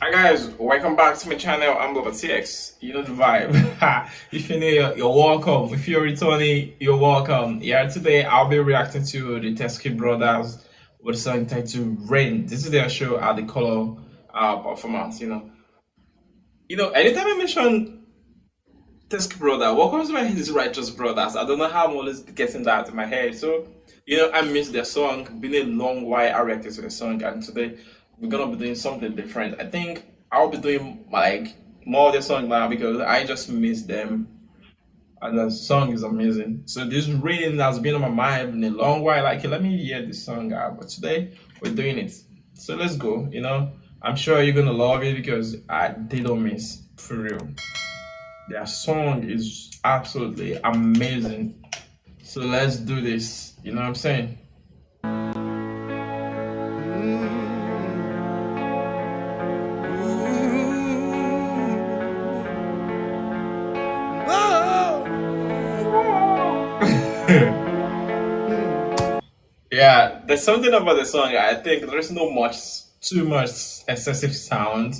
Hi guys, welcome back to my channel. I'm TX. You know the vibe. If you're new, you're welcome. If you're returning, you're welcome. Yeah, today I'll be reacting to the Teskey brothers with a song titled Rain. This is their show at the color performance. Anytime I mention Teskey brother, what comes to my head is Righteous Brothers. I don't know how I'm always getting that in my head. So, I miss their song. Been a long while I reacted to the song, and today we're gonna be doing something different. I think I'll be doing like more of the song now because I just miss them, and the song is amazing. So this rain has been on my mind in a long while. Like, let me hear this song out, but today we're doing it. So let's go. I'm sure you're gonna love it because they don't miss for real. Their song is absolutely amazing. So let's do this. You know what I'm saying? Yeah, there's something about the song. I think there's no too much excessive sound,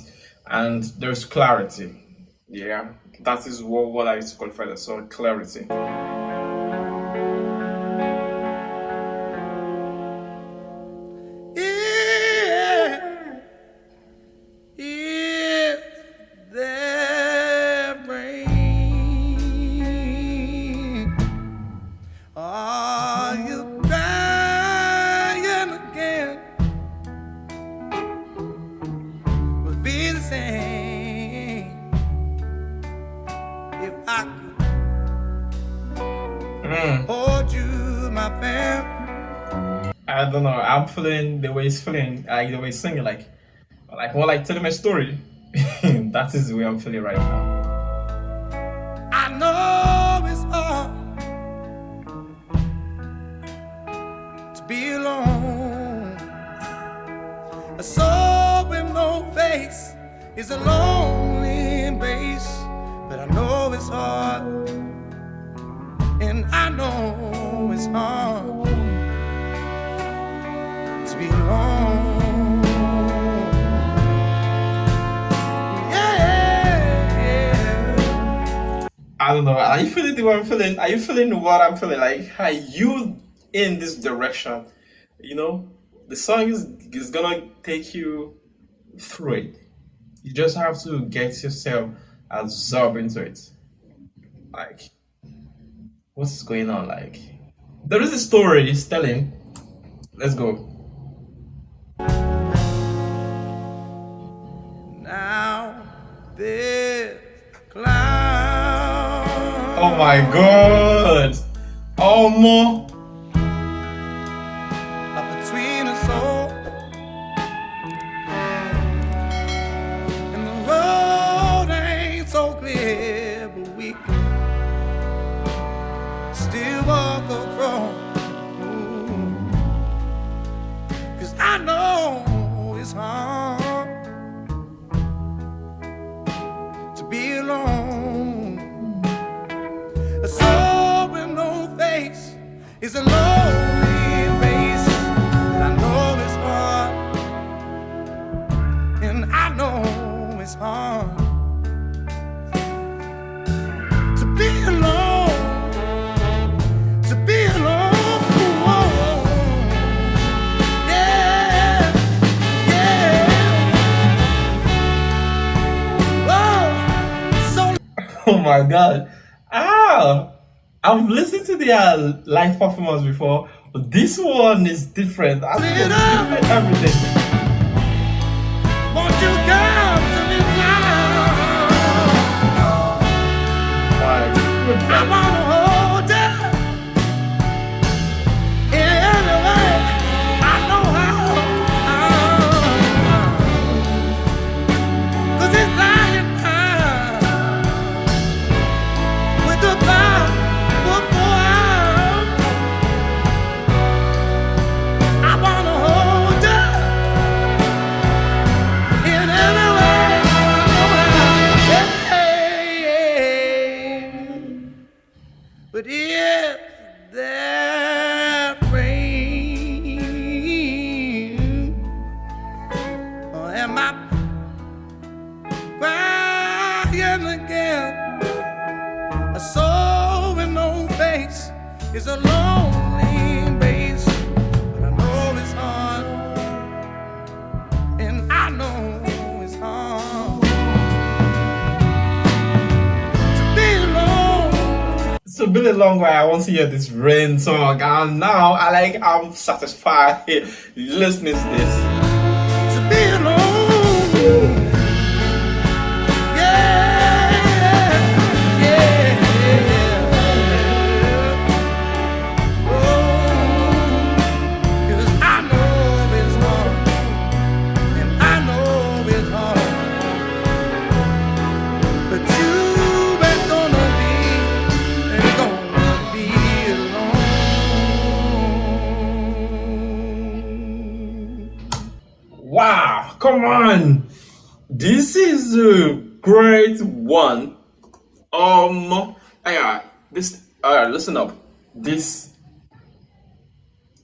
and there's clarity. Yeah, that is what I used to qualify the song clarity. Are you crying again? Would be the same if I could hold you, my fam. I don't know. I'm feeling the way he's feeling, like the way he's singing, like more like telling my story. That is the way I'm feeling right now. I know it's hard to be alone. A soul with no face is a lonely embrace, but I know it's hard, and I know it's hard to be alone. I don't know. Are you feeling the way I'm feeling? Are you feeling what I'm feeling? Like, are you in this direction? The song is gonna take you through it. You just have to get yourself absorbed into it. Like, what's going on? Like, there is a story it's telling. Let's go. Now this cloud. Oh my god! Oh more. Up between us all, and the road ain't so clear, but we can still walk across. 'Cause I know it's hard to be alone. A soul with no face is a lonely base, but I know it's hard, and I know it's hard to be alone, to be alone. Yeah, yeah. Oh, so Oh my god. Ah! I've listened to their live performance before, but this one is different. I think it's different everything. won't you come to me now? My I goodness. wanna hold you in any way I know how. 'Cause it's lying now with the power before I wanna hold you again and again. A soul with no face is a lonely base, but I know it's hard, and I know it's hard to be alone. It's been a long while. I want to hear this rain song, and now I'm satisfied listening to this. To be alone. Wow, come on. This is a great one. Listen up. This,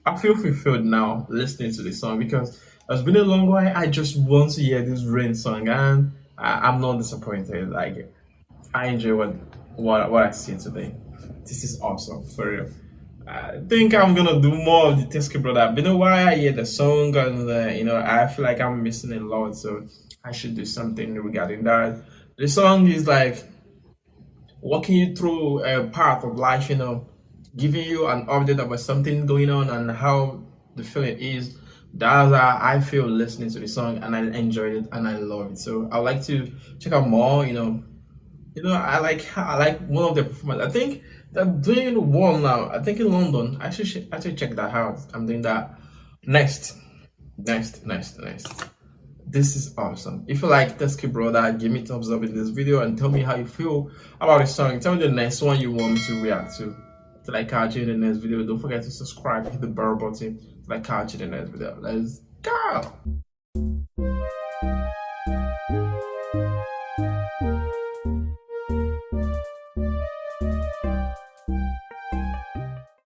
I feel fulfilled now listening to this song because it's been a long while. I just want to hear this rain song, and I'm not disappointed. Like, I enjoy what I see today. This is awesome, for real. I think I'm gonna do more of the Teskey brother. Been a while I hear the song, and I feel like I'm missing a lot, so I should do something regarding that. The song is like walking you through a path of life, giving you an update about something going on and how the feeling is. That's how I feel listening to the song, and I enjoyed it and I love it. So I would like to check out more. I like one of the performance. I think they're doing one now. I think in London. I should actually check that out. I'm doing that next. This is awesome. If you like Teskey brother, give me thumbs up in this video and tell me how you feel about the song. Tell me the next one you want me to react to. Till I catch you in the next video. Don't forget to subscribe, hit the bell button. Till I catch you in the next video. Let's go.